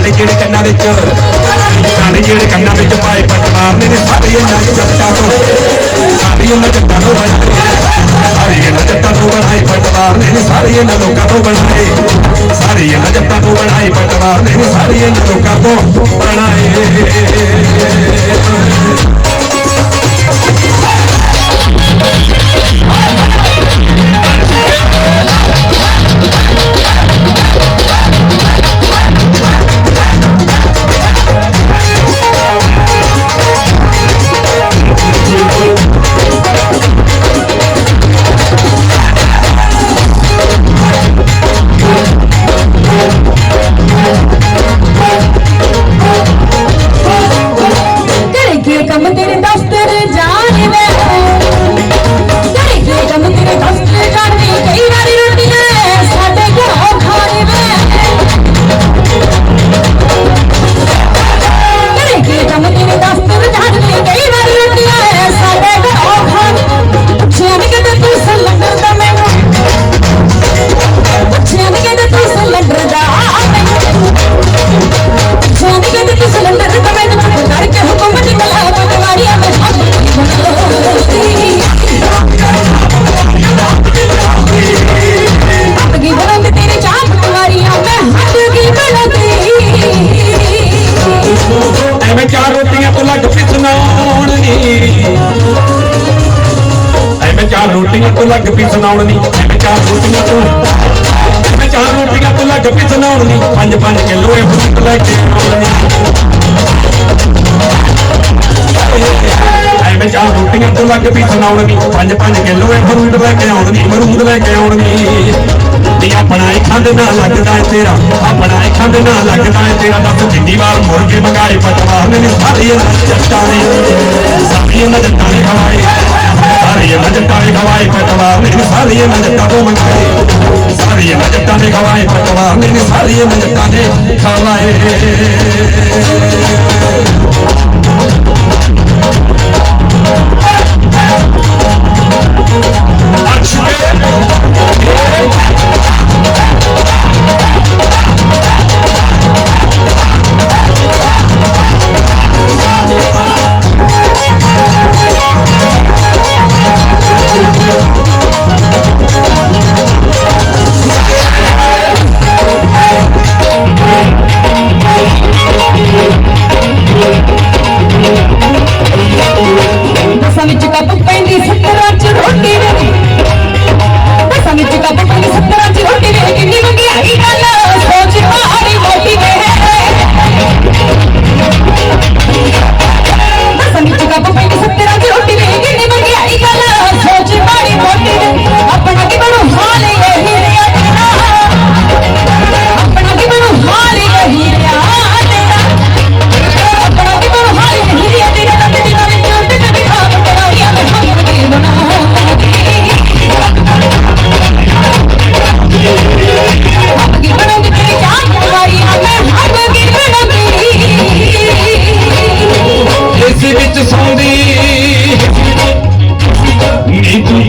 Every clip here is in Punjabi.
काले जेड़े कन्ना विच काले जेड़े कन्ना विच पाए पट मारने ने सारे इन्हां जट्टां तो सारे इन्हां जट्टां तो सारे इन्हां जट्टां तो बनाए पट मारने ने सारे इन्हां लोकां तो बनाए सारे इन्हां जट्टां तो बनाए पट मारने ने सारे इन्हां लोकां तो बनाए तो लग पी सुनाउणी चार रोटियां तो लग पी सुनाउणी 5-5 किलो फ्रूट लैके आउणी चार रोटियां तो लग पी सुनाउणी 5-5 किलो फ्रूट लैके आउणी मरूद लैके आउणी अपना खंड ना लगता है तेरा अपना खंड ना लगता है तेरा दस जिंदी बार मुर्गे मंगाए पटवार ने सारी जट्टां ने खवाए सारी जट्टां ने खवाए पटवार ने सारी जट्टां को मंगाए सारी जट्टां ने खवाए पटवार ने सारी जट्टां ने खवाए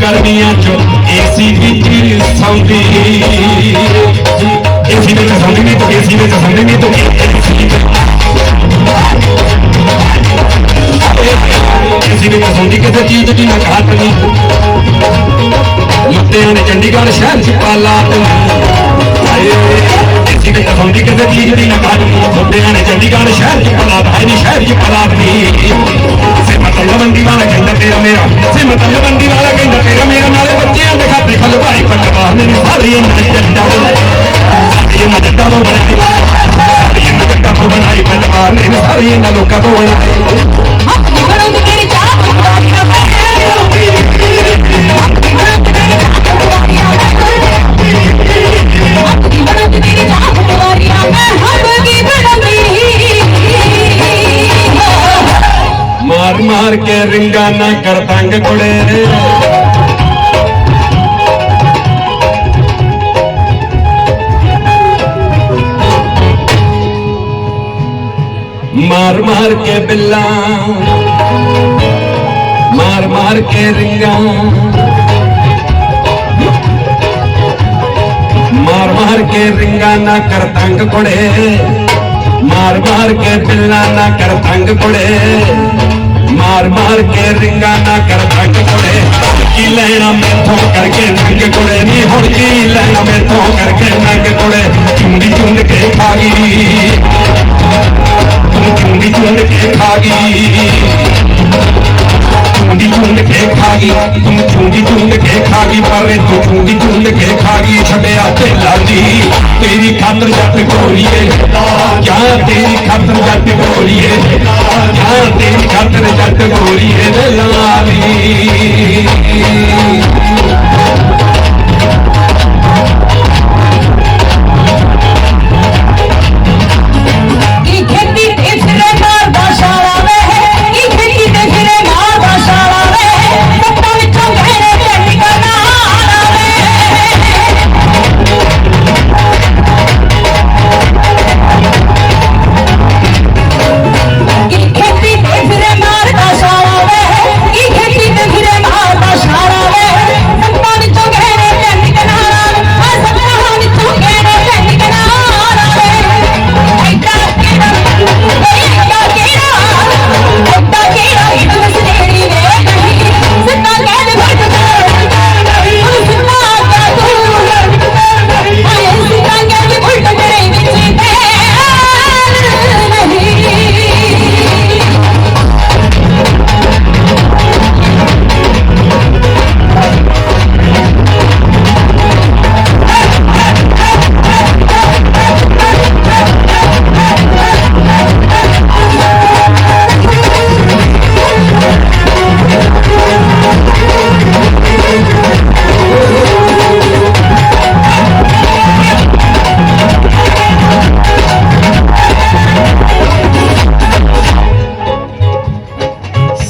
गर्मियां चो एसी सौंदी एसी में सौंदी नहीं तो एसी में सौंदी नहीं तो एसी में सौंदी किसी चीज की ना घाट नहीं लुटेरे ने चंडीगढ़ शहर च पाला एसी में सौंदी किसी चीज की ना घाट लुटेरे ने चंडीगढ़ शहर च पाला है नहीं शहर च पाला से मतलब बंदी वाला कहता तेरा मेरा से मतलब बंदी वाला कहता तेरा मेरा नाले बच्चे के खाते खल भाई पटवा ने सारी जट्टां तो बनाई पटवा ने सारी लोकां तो मार मार के रिंगा ना कर तंग कुड़े मार मार के बिल्ला मार मार के रिंगा मार मार के रिंगा ना कर तंग कुड़े मार मार के दिल्ला ना कर तंग कुड़े, मार मार के रिंगा ना कर तंग कुड़े, की लेना मेथों करके नंग कुड़े नी हुण की लेना मेथों करके नंग कुड़े, चूंडी चूंड के खागी तुम चूंडी चूंड के खागी चूंडी चूंड के खागी तुम चूंडी चूंड के खागी पर तू चूंडी चूंड के खागी छड़िया तेला दी तेरी खातर जट गोरीए क्या तेरी खातर जट गोरीए क्या तेरी खातर जट गोरीए लाली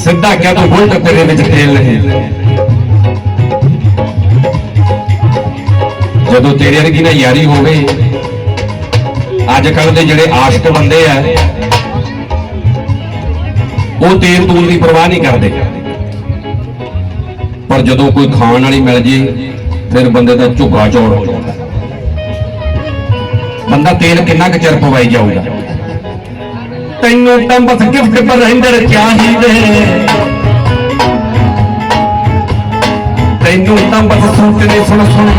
सिद्धा क्या तो बुलट तेरे विच तेल नहीं जदों तेरे वर्गी ना यारी हो गई अजकल के जिहड़े आशिक बंदे आ वो तेल तूल की परवाह नहीं करते पर जदों कोई खाण वाली मिल जे फिर बंदे का झुग्गा चौड़ हो जाता बंदा तेल किन्ना क चिर पवाई जाऊगा तैनू तां बस गिफ्ट पर रहंदड़ चाहिए तैनू तां बस सोचने सुन सुन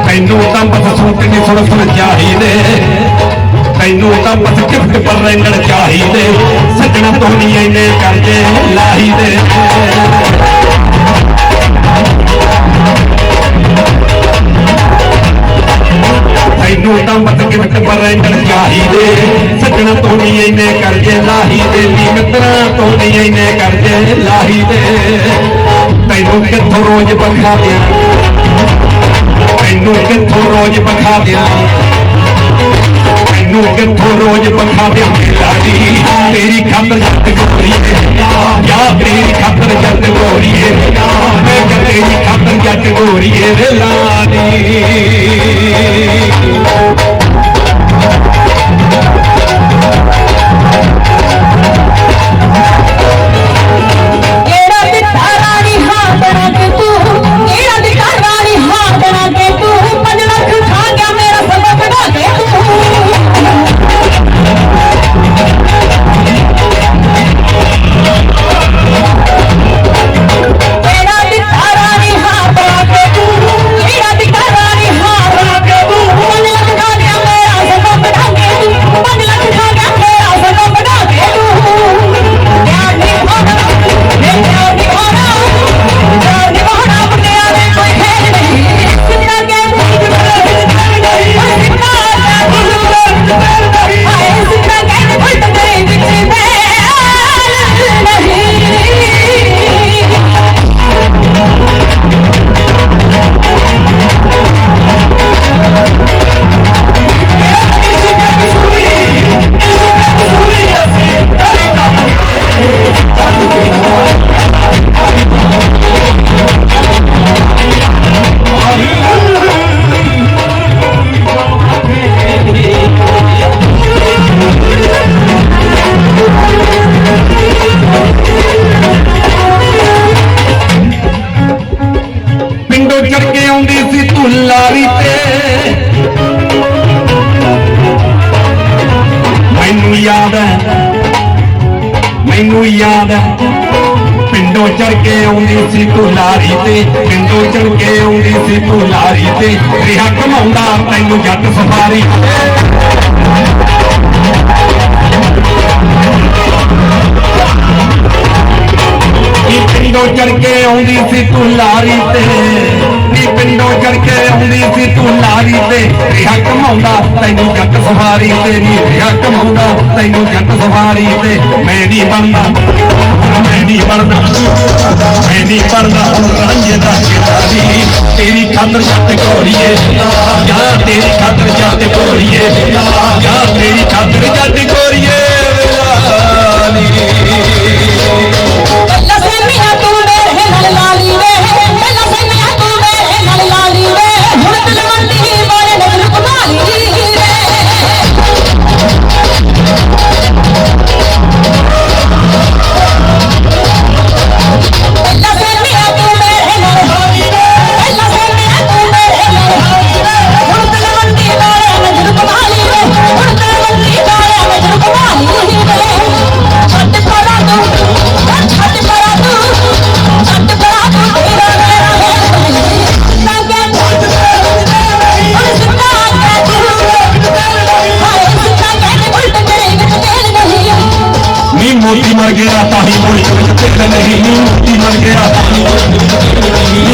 तैनू तां बस सोचने सुन सुन चाहिए तैनू तां बस गिफ्ट पर रहंदड़ चाहिए सजना तो नहीं इन्ने करजे लाही दे तैनू तां बस गिफ्ट पर रहंदड़ चाहिए सजना तो नहीं इन्ने करजे लाही दे मित्रा तो नहीं इन्ने करजे लाही दे तैनू कित्थों रोज बखा दिया तैनू कित्थों रोज बखा दिया तैनू कित्थों रोज बखा दिया लाडी तेरी खातर जट गोरी या तेरी खातर जट गोरी मैं तेरी खातर जट गोरी लाडी याद है मैनू याद है पिंडों चढ़ के आउंदी सी तू लारी ते पिंडों चढ़ के आउंदी सी तू लारी ते रिहा घुमाउंदा तैनू जट सफारी पिंडों चढ़ के आउंदी सी तू लारी ते पिंडों चढ़ के आउंदी सी तू लारी ते रिहा घुमाउंदा तैनू जट सफारी ते नी रिहा घुमाउंदा तैनू जट सफारी ते मैं नहीं बनदा रांझे दा खिलाड़ी तेरी खातर जट घोड़िए या तेरी खातर जट घोड़िए या तेरी खातर जट घोड़िए मोती मर गया ताही मुल्क नहीं मोती मर गया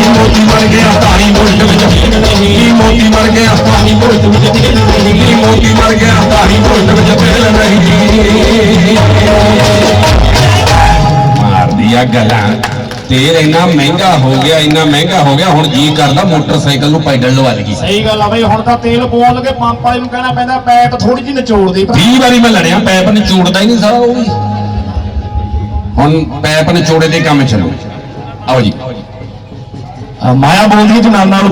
मोती मर गया ताही मुल्क मोती मर गया ताही मुल्क मोती मर गया ताही मुल्क नहीं मार दिया गला तेल इन्ना महंगा हो गया हुण जी करदा मोटरसाइकिल नूं पैडल लवा लगी सही गल आ बई हुण तां तेल पवाउण लगे पंप वाले नूं कहना पैंदा पैप थोड़ी जी निचोड़ दे 20 वारी मैं लड़िया पैप निचोड़दा ही नहीं सारा वो भी ਹੁਣ ਪੈਪ ਨਿਚੋੜੇ ਦੇ ਕੰਮ ਚੱਲੋ ਆਓ ਜੀ ਮਾਇਆ ਬੋਲਦੀ ਹੈ ਨਾਲ ਨਾਲ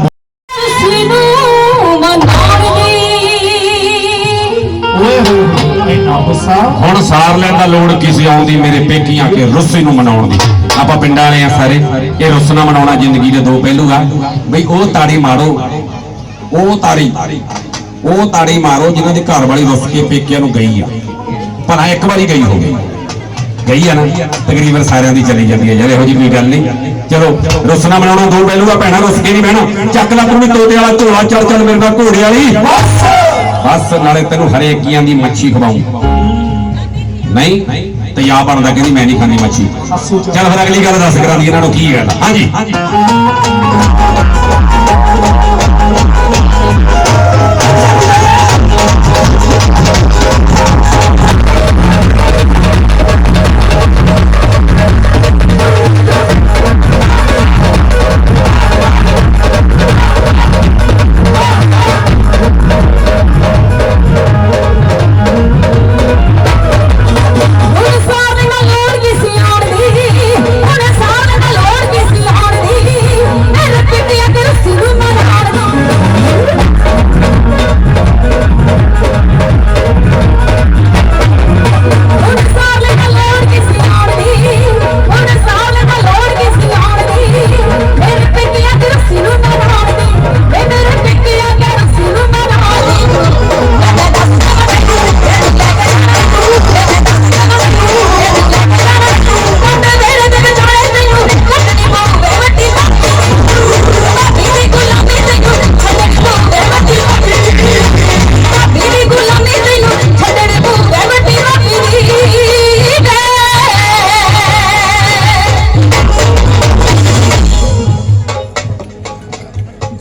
ਹੁਣ ਸਾਰ ਲੈਣ ਦਾ ਲੋੜ ਕਿਸੇ ਆਉਂਦੀ ਮੇਰੇ ਪੇਕੀਆਂ ਕੇ ਰੁੱਸੇ ਨੂੰ ਮਨਾਉਣ ਦੀ ਆਪਾਂ ਪਿੰਡਾਂ ਵਾਲੇ ਆ ਸਾਰੇ ਇਹ ਰੁੱਸ ਨਾ ਮਨਾਉਣਾ ਜ਼ਿੰਦਗੀ ਦੇ ਦੋ ਪਹਿਲੂ ਆ ਬਈ ਉਹ ਤਾੜੀ ਮਾਰੋ ਉਹ ਤਾੜੀ ਮਾਰੋ ਜਿਨ੍ਹਾਂ ਦੇ ਘਰ ਵਾਲੀ ਰੁੱਸ ਕੇ ਪੇਕਿਆਂ ਨੂੰ ਗਈ ਆ ਪਰ ਇੱਕ ਵਾਰੀ ਗਈ ਹੋਵੇ गई है ना तकरीबन सारिਆਂ ਦੀ चली जाती है यार ਇਹੋ जी कोई गल नहीं चलो रुसना मनाना दो पहलू आ भैणा रुस के नहीं बहना चक ला तू भी तोते वाला झोला चल चल मेरे नाल घोड़े वाली बस नाले तेनू हरेकियां दी मच्छी खवाऊं नहीं ते या बनदा कहंदी मैं नहीं खानी मच्छी चल फिर अगली गल दस करा दी इन्हां नूं की गल हां जी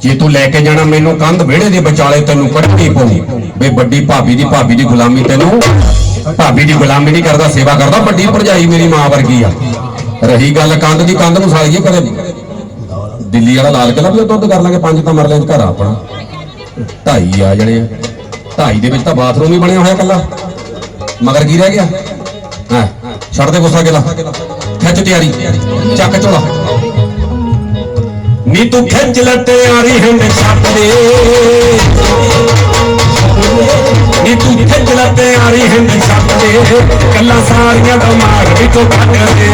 जे तू लैके जाना मैनू कंध वेड़े दे बचाले तेनू कढ़नी पऊ बे बड़ी भाभी दी गुलामी तेनू भाभी दी गुलामी नहीं करदा सेवा करदा बड़ी भरजाई मेरी मां वर्गी आ रही गल कंध दी कंध नूं सालिए कदे दिल्ली वाला लाल किला भी दुध कर लांगे 5 तां मरले घर अपना 2.5 आ जने 2.5 दे विच तां बाथरूम ही बनया होया कल्ला मगर की रह गया हां छड़ दे गुस्सा गिला खिच तैयारी चक झोला नी तू खिंच लटे आरी हिंद छट दे नी तू खिंच लटे आरी हिंद छट दे कल्ला सारियां दिमाग विचों कट दे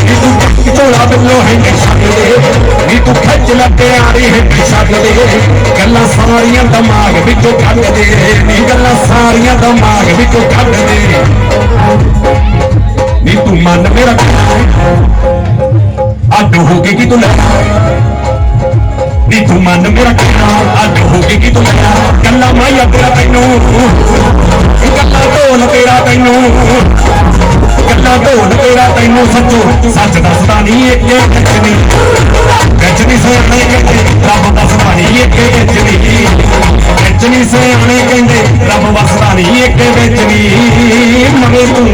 नी तू झोला बिल्लो हिंद छट दे नी तू खिंच लटे आरी हिंद छट दे ਗੱਲਾਂ ਸਾਰੀਆਂ ਦਿਮਾਗ ਵਿੱਚੋਂ ਕੱਢ ਦੇ ਨੀ ਗੱਲਾਂ ਸਾਰੀਆਂ ਦਿਮਾਗ ਵਿੱਚੋਂ ਕੱਢ ਦੇ ਨੀ ਤੂੰ ਮਨ ਮੇਰਾ ਅੱਡ ਹੋ ਕੇ ਕੀ ਤੂੰ ਲੈਣਾ ਨੀ ਤੂੰ ਮਨ ਮੇਰਾ ਅੱਡ ਹੋ ਕੇ ਕੀ ਤੂੰ ਲੈਣਾ ਗੱਲਾਂ ਮਾਇਆ ਤੇਰਾ ਤੈਨੂੰ ਗੱਲਾਂ ਢੋਲ ਤੇਰਾ ਤੈਨੂੰ ਗੱਲਾਂ ਢੋਲ ਤੇਰਾ ਤੈਨੂੰ ਸੱਚੋ ਸੱਚ ਦੱਸਦਾ ਨਹੀਂ ਇੱਕ ਵਿੱਚ ਨਹੀਂ ਸਿਆਣੇ ਕਹਿੰਦੇ ਰੱਬ ਦੱਸਦਾ ਨਹੀਂ ਇੱਕ ਵਿੱਚ ਨਹੀਂ ਸਿਆਣੇ ਕਹਿੰਦੇ ਰੱਬ ਵਸਦਾ ਨਹੀਂ ਇੱਕ ਵਿੱਚ ਨਹੀਂ ਮਗੇ ਤੂੰ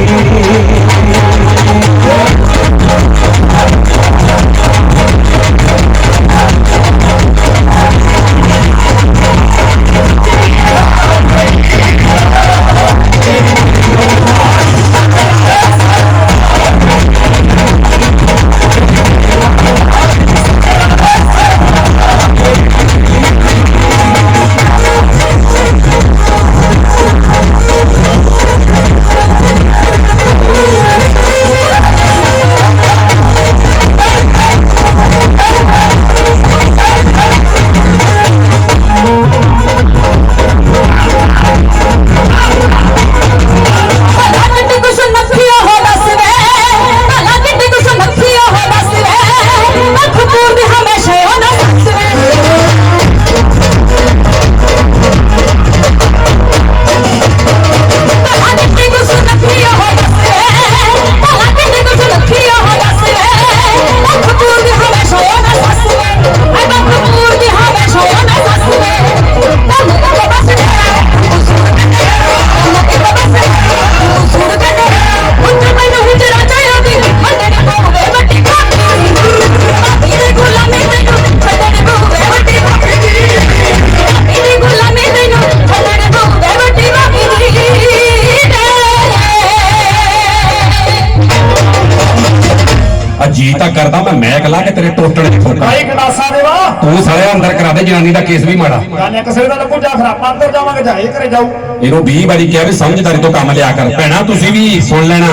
ਜੀ ਤਾਂ ਕਰਦਾ ਮੈਂ ਕਲਾ ਕਿ ਤੇਰੇ ਟੋਟਣ ਦੀ ਠੋਕਾ ਕਾਈ ਗੰਡਾਸਾ ਦੇਵਾ ਤੂੰ ਸਾਲਿਆ ਅੰਦਰ ਕਰਾ ਦੇ ਜਨਾਨੀ ਦਾ ਕੇਸ ਵੀ ਮਾੜਾ ਗਾਣੇ ਕਿਸੇ ਦਾ ਲੱਗੂ ਜਾ ਫਿਰ ਆਪਾਂ ਅੰਦਰ ਜਾਵਾਂਗੇ ਜਾਏ ਘਰੇ ਜਾਊ ਇਹਨੂੰ 20 ਵਾਰੀ ਕਿਹਾ ਵੀ ਸਮਝਦਾਰੀ ਤੋਂ ਕੰਮ ਲਿਆ ਕਰ ਭੈਣਾ ਤੁਸੀਂ ਵੀ ਸੁਣ ਲੈਣਾ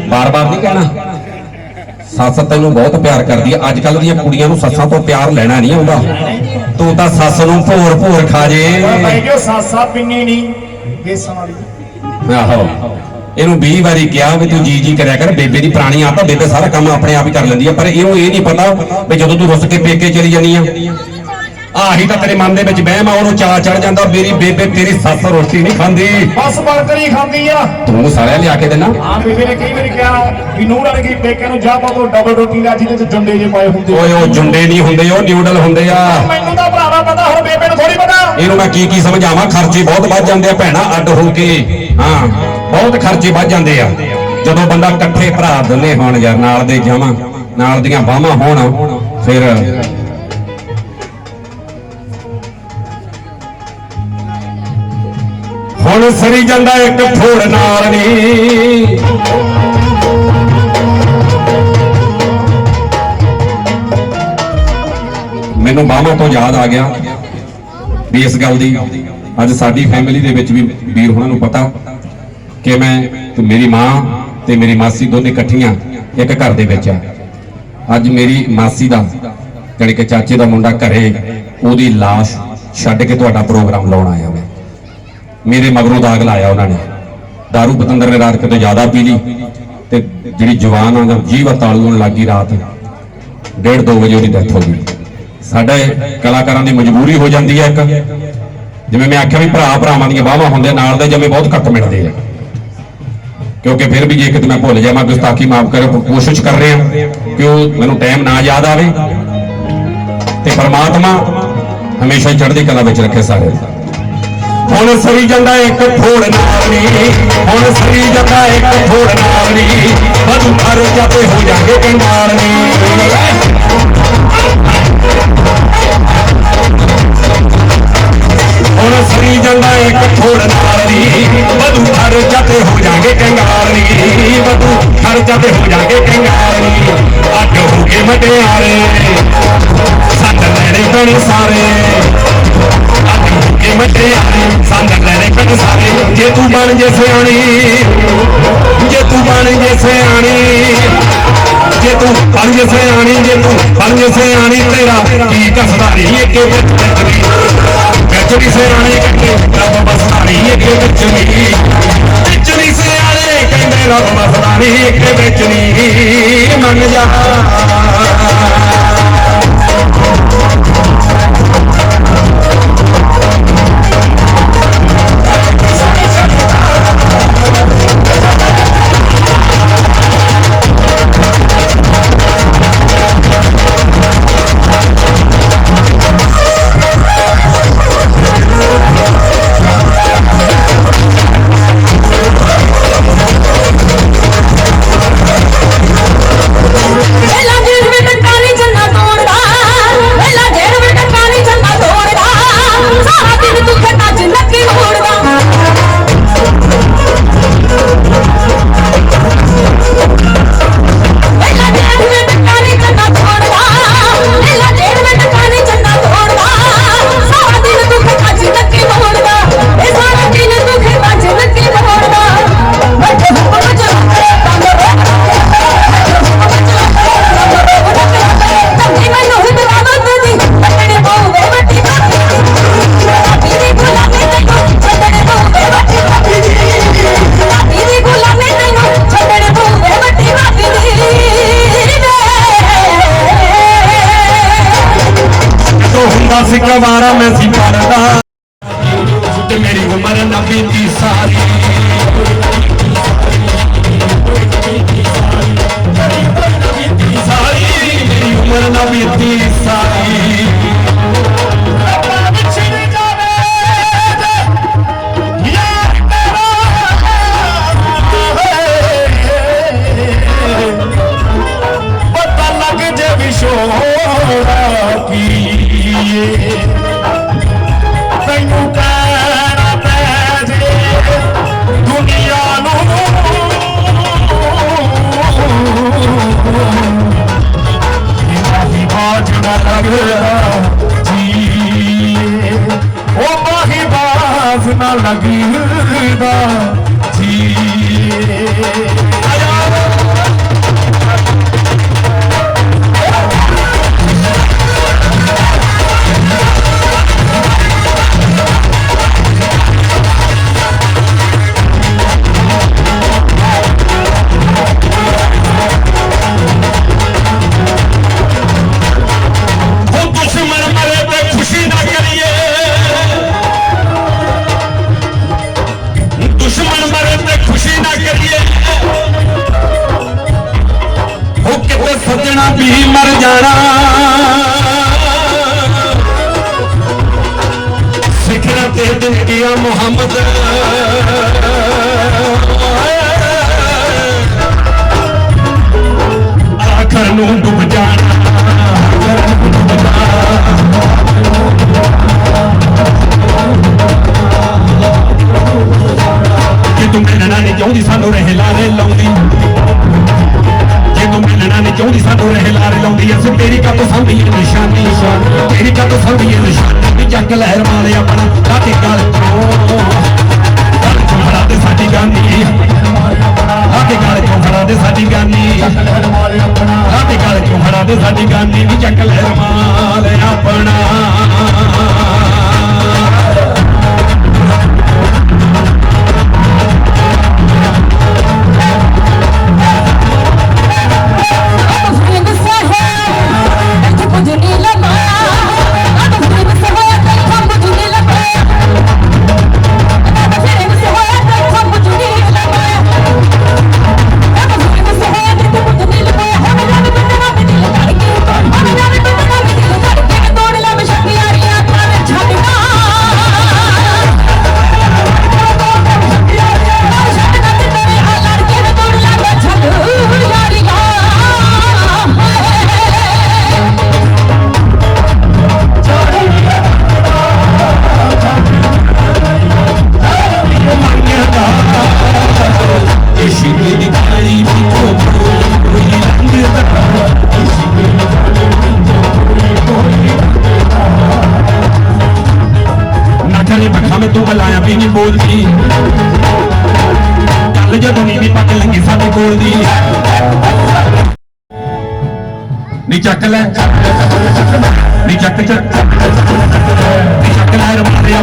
ਬਾਰ-ਬਾਰ ਨਹੀਂ ਕਹਿਣਾ ਸੱਸ ਤੈਨੂੰ ਬਹੁਤ ਪਿਆਰ ਕਰਦੀ ਹੈ ਅੱਜ ਕੱਲ ਦੀਆਂ ਕੁੜੀਆਂ ਨੂੰ ਸੱਸਾਂ ਤੋਂ ਪਿਆਰ ਲੈਣਾ ਨਹੀਂ ਆਉਂਦਾ ਤੂੰ ਤਾਂ ਸੱਸ ਨੂੰ ਭੋਰ ਖਾ ਜੇ ਭਾਈ ਜੋ ਸਾਸਾ ਪਿੰਨੀ ਨਹੀਂ ਬੇਸਣ ਵਾਲੀ ਆਹੋ ਇਹਨੂੰ 20 ਵਾਰੀ ਕਿਹਾ ਵੀ ਤੂੰ ਜੀ ਕਰਿਆ ਕਰ ਬੇਬੇ ਦੀ ਪੁਰਾਣੀ ਆਦਤ ਬੇਬੇ ਸਾਰਾ ਕੰਮ ਆਪਣੇ ਆਪ ਹੀ ਕਰ ਲੈਂਦੀ ਆ ਪਰ ਇਹਨੂੰ ਇਹ ਨਹੀਂ ਪਤਾ ਵੀ ਜਦੋਂ ਤੂੰ ਰੁੱਸ ਕੇ ਪੇਕੇ ਚਲੀ ਜਾਨੀ ਆ ਆਹੀ ਤਾਂ ਤੇਰੇ ਮਨ ਦੇ ਵਿੱਚ ਵਹਿਮ ਆ ਉਹਨੂੰ ਚਾਅ ਚੜ ਜਾਂਦਾ ਮੇਰੀ ਬੇਬੇ ਤੇਰੀ ਸੱਸ ਰੋਟੀ ਨਹੀਂ ਖਾਂਦੀ ਬਸ ਬਰਗਰ ਹੀ ਖਾਂਦੀ ਆ ਤੂੰ ਸਾਰਿਆਂ ਲਿਆ ਕੇ ਦੇਣਾ ਹਾਂ ਬੇਬੇ ਨੇ ਕਈ ਵਾਰੀ ਕਿਹਾ ਵੀ ਨੂਰ ਵਾਲੇ ਕੀ ਪੇਕੇ ਨੂੰ ਜਾ ਪਾ ਤੋਂ ਡਬਲ ਰੋਟੀ ਲੈ ਜਿਹਦੇ ਚ ਜੁੰਡੇ ਜੇ ਪਾਏ ਹੁੰਦੇ ਓਏ ਉਹ ਜੁੰਡੇ ਨਹੀਂ ਹੁੰਦੇ ਉਹ ਨਿਊਡਲ ਹੁੰਦੇ ਆ ਮੈਨੂੰ ਤਾਂ ਭਰਾਵਾ ਪਤਾ ਹੁਣ ਬੇਬੇ ਨੂੰ ਥੋੜੀ ਪਤਾ ਇਹਨੂੰ ਮੈਂ ਕੀ ਸਮਝਾਵਾਂ ਖਰਚੇ ਬਹੁਤ ਵੱਧ ਜਾਂਦੇ ਆ ਭੈਣਾ ਅੱਡ ਹੋ ਕੇ ਹਾਂ ਬਹੁਤ ਖਰਚੇ ਵੱਧ ਜਾਂਦੇ ਆ ਜਦੋਂ ਬੰਦਾ ਇਕੱਠੇ ਭਰਾ ਦੋਨੇ ਹੋਣ ਯਾਰ ਨਾਲ ਦੇ ਜਾਵਾਂ ਨਾਲ ਦੀਆਂ ਬਾਹਾਂ ਹੋਣ ਫਿਰ ਹੁਣ ਸਰੀ ਜਾਂਦਾ ਇੱਕ ਫੋੜ ਨਾਲ ਨੀ ਮੈਨੂੰ ਬਾਹਾਂ ਤੋਂ ਯਾਦ ਆ ਗਿਆ ਵੀ ਇਸ ਗੱਲ ਦੀ ਅੱਜ ਸਾਡੀ ਫੈਮਿਲੀ ਦੇ ਵਿੱਚ ਵੀ ਵੀਰ ਉਹਨਾਂ ਨੂੰ ਪਤਾ ਕਿ ਮੈਂ ਤੇ ਮੇਰੀ ਮਾਂ ਤੇ ਮੇਰੀ ਮਾਸੀ ਦੋਨੇ ਇਕੱਠੀਆਂ ਇੱਕ ਘਰ ਦੇ ਵਿੱਚ ਆ ਅੱਜ ਮੇਰੀ ਮਾਸੀ ਦਾ ਜਾਣੀ ਕਿ ਚਾਚੇ ਦਾ ਮੁੰਡਾ ਘਰੇ ਉਹਦੀ ਲਾਸ਼ ਛੱਡ ਕੇ ਤੁਹਾਡਾ ਪ੍ਰੋਗਰਾਮ ਲਾਉਣ ਆਇਆ ਮੈਂ ਮੇਰੇ ਮਗਰੋਂ ਦਾਗ ਲਾਇਆ ਉਹਨਾਂ ਨੇ ਦਾਰੂ ਪਤੰਦਰ ਨੇ ਰਾਤ ਕਿਤੇ ਜ਼ਿਆਦਾ ਪੀ ਲਈ ਤੇ ਜਿਹੜੀ ਜਵਾਨ ਆ ਜੀਵ ਤਾਲੂ ਹੋਣ ਲੱਗੀ ਰਾਤ 1:30-2 ਵਜੇ ਉਹਦੀ ਡੈਥ ਹੋ ਗਈ ਸਾਡੇ ਕਲਾਕਾਰਾਂ ਦੀ ਮਜਬੂਰੀ ਹੋ ਜਾਂਦੀ ਹੈ ਇੱਕ ਜਿਵੇਂ ਮੈਂ ਆਖਿਆ ਵੀ ਭਰਾਵਾਂ ਦੀਆਂ ਬਾਹਾਂ ਹੁੰਦੇ ਨਾਲ ਦੇ ਜਿਵੇਂ ਬਹੁਤ ਘੱਟ ਮਿਲਦੇ ਆ ਕਿਉਂਕਿ ਫਿਰ ਵੀ ਜੇ ਕਿਤੇ ਮੈਂ ਭੁੱਲ ਜਾਵਾਂ ਗੁਸਤਾਖੀ ਮਾਫ ਕਰੇ ਕੋਸ਼ਿਸ਼ ਕਰ ਰਹੇ ਹਾਂ ਕਿ ਉਹ ਮੈਨੂੰ ਟਾਈਮ ਨਾ ਯਾਦ ਆਵੇ ਤੇ ਪਰਮਾਤਮਾ ਹਮੇਸ਼ਾ ਹੀ ਚੜ੍ਹਦੀ ਕਲਾ ਵਿੱਚ ਰੱਖੇ ਸਾਰੇ ਹੁਣ ਸਰੀ ਜਾਂਦਾ ਇੱਕ ਫੋੜ ਨਾਲ ਨੀ ਹੁਣ ਸਰੀ ਜਾਂਦਾ ਇੱਕ ਫੋੜ ਨਾਲ ਨੀ ਵਧੂ ਘਰ ਜਾਤੇ ਹੋ ਜਾਗੇ ਕੰਗਾਲ ਨੀ ਹੁਣ ਸਰੀ ਜਾਂਦਾ ਇੱਕ ਫੋੜ ਨਾਲ ਨੀ ਵਧੂ ਘਰ ਜਾਤੇ ਹੋ ਜਾਗੇ ਕੰਗਾਲ ਨੀ ਵਧੂ ਘਰ ਜਾਤੇ ਹੋ ਜਾਗੇ ਕੰਗਾਲ ਨੀ ਅੱਡ ਹੋ ਕੇ ਮਟਿਆਰੇ ਸੱਟ ਲੈਣੇ ਪੈਣੇ ਸਾਰੇ ਕੇ ਮਟਿਆਰੇ ਸੰਗ ਲੈਣੇ ਪੈਣੇ ਸਾਰੇ ਜੇ ਤੂੰ ਬਣ ਜੇ ਸਿਆਣੀ ਜੇ ਤੂੰ ਬਣ ਜੇ ਸਿਆਣੀ ਜੇ ਤੂੰ ਬਣ ਜੇ ਸਿਆਣੀ ਜੇ ਤੂੰ ਬਣ ਜੇ ਸਿਆਣੀ ਤੇਰਾ ਕੀ ਕਸਦਾ ਨਹੀਂ ਇੱਕ ਵਿੱਚ ਵਿੱਚ ਵੀ ਸਿਆਣੇ ਕਹਿੰਦੇ ਰੱਬ ਬਸਦਾ ਨਹੀਂ ਇਹਦੇ ਵਿੱਚ ਵੀ ਸਿਆਣੇ ਕਹਿੰਦੇ ਰੱਬ ਬਸਦਾ ਨਹੀਂ ਇਹਦੇ ਵਿੱਚ ਨਹੀਂ ਮੰਨ ਜਾ ਕਵਾਰਾ ਮੈਂ ਸੀ ਪੜਦਾ ਤੇ ਮੇਰੀ ਉਮਰ ਨਾ ਬੀਤੀ ਸਾਰੀ ਮੇਰੀ ਉਮਰ ਨਾ ਬੀਤੀ ਸਾਰੀ ਪਤਾ ਲੱਗ ਜੇ ਵਿਛੋੜਾ ਕੀ ਤੈਨੂੰ ਕਹਿਣਾ ਪੈ ਜੇ ਦੁਨੀਆ ਨੂੰ ਮਾਹੀ ਬਾਜ ਨਾ ਲੱਗਦਾ ਜੀ ਉਹ ਮਾਹੀ ਬਾਜ ਨਾ ਲੱਗਦਾ ਜੀ ਸੱਜਣਾ ਵੀ ਮਰ ਜਾਣਾ ਸਿਖਰਾਂ ਤੇ ਦਿਨ ਗਿਆ ਮੁਹੰਮਦ ਆਖਰ ਨੂੰ ਡੁੱਬ ਜਾਣਾ ਕਿ ਤੂੰ ਮਿਲਣਾ ਨਹੀਂ ਚਾਹੁੰਦੀ ਸਾਨੂੰ ਰਹਿ ਲਾਰੇ ਲਾਉਂਦੀ ਤੂੰ ਮਿਲਣਾ ਨਹੀਂ ਚਾਹੁੰਦੀ ਸਾਨੂੰ ਰਹਿ ਲਾਰੇ ਲਾਉਂਦੀ ਅਸੀਂ ਤੇਰੀ ਕੱਪ ਸੰਭੀਏ ਨਿਸ਼ਾਨੀ ਤੇਰੀ ਕੱਪ ਸੰਭੀਏ ਨਿਸ਼ਾਨੀ ਵੀ ਚੱਕ ਲਹਿਰ ਮਾਰੇ ਆਪਣਾ ਲਾਠੀ ਗਲ ਚੋਂ ਫੜਾ ਦੇ ਸਾਡੀ ਗਾਨੀ ਲਾਠੀ ਗਲ ਚੋਂ ਫੜਾ ਦੇ ਸਾਡੀ ਗਾਨੀ ਲਾਠੀ ਗਲ ਚੋਂ ਫੜਾ ਦੇ ਸਾਡੀ ਗਾਨੀ ਵੀ ਚੱਕ ਲਹਿਰ ਮਾਰੇ ਆਪਣਾ ਤੂੰ ਬੁਲਾਇਆ ਵੀ ਨਹੀਂ ਬੋਲਦੀ ਕੱਲ ਜਦੋਂ ਨੀ ਪੱਕ ਲੱਗੀ ਸਾਡੇ ਕੋਲ ਦੀ ਨੀ ਚੱਕ ਲੈ ਨੀ ਚੱਕ ਨੀ ਚੱਕ ਲੈ ਮਾਰਿਆ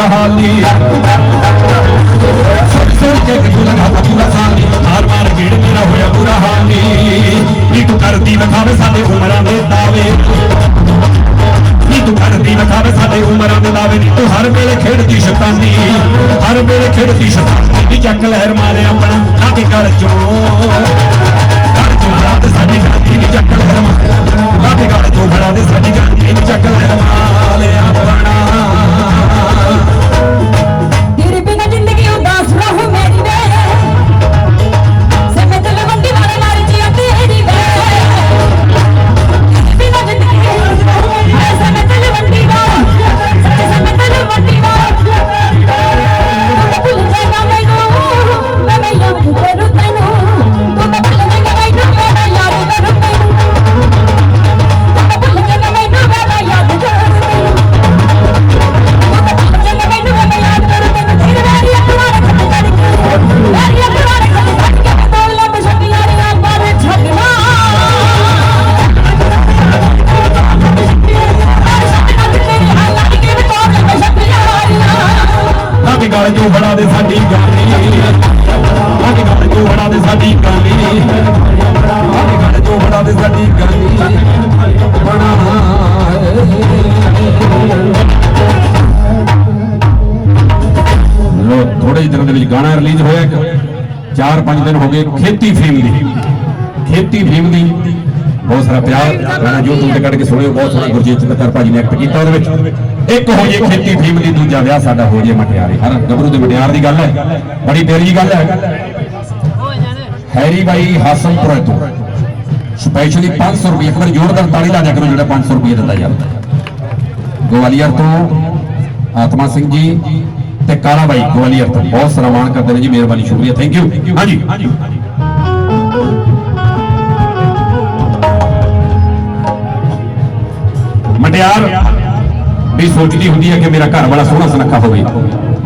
बुरा हाल नी सुन के तू लगा पूरा साल नी मार मार गेड़ मेरा होया बुरा हाल नी नी तू करदी विखावे साडे उमरां दे दावे नी तू करदी विखावे साडे उमरां दे दावे नी तू हर वेले खेड़दी शैतानी हर वेले खेड़दी शैतानी नी चक लहर मारे अपना लाके घर चों बड़ा दे साडी गांधी नी चक लहर मारे लाके घर चों बड़ा दे साडी गांधी नी चक लहर मारे अपना तेरे बिना जिंदगी उदास रहूं मेरी वे समय चले बंदी मारे मारे जिया तेरी वे तेरे बिना जिंदगी उदास रहूं समय चले बंदी समय चले बंदी तू भूल जाएगा मैं याद करूं तैनू तू भूल जाएगा मैं याद करूं तैनू तू भूल जाएगा मैं याद करूं तैनू गल जो बड़ा दे साडी गानी गल जो बड़ा दे साडी गानी गल जो बड़ा दे साडी गानी बना लो थोड़े ही दिनों के गाना रिलीज होया 4-5 दिन हो गए खेती फिल्म दी बहुत सारा प्यार गाना यूट्यूब ते कट के सुनियो बहुत सोहना गुरजीत चित्तर भाजी ने एक्ट किया एक हो जे खेती फिल्म दी दूजा विआह साडा हो जे मटियारे हर गबरू दे मटियार दी गल है बड़ी प्यारी गल है हैरी भाई हासनपुर तो स्पेशली 500 रुपये एक बार जोरदार ताली ला जा करो जो 500 रुपये दिता जाता ग्वालियर तो आत्मा सिंह जी ते काला भाई ग्वालियर तो बहुत सराहना करते हैं जी मेहरबानी शुक्रिया थैंक यू हाँ जी मटियार भी सोचती होंगी है कि मेरा घर वाला सोहना सुनखा हो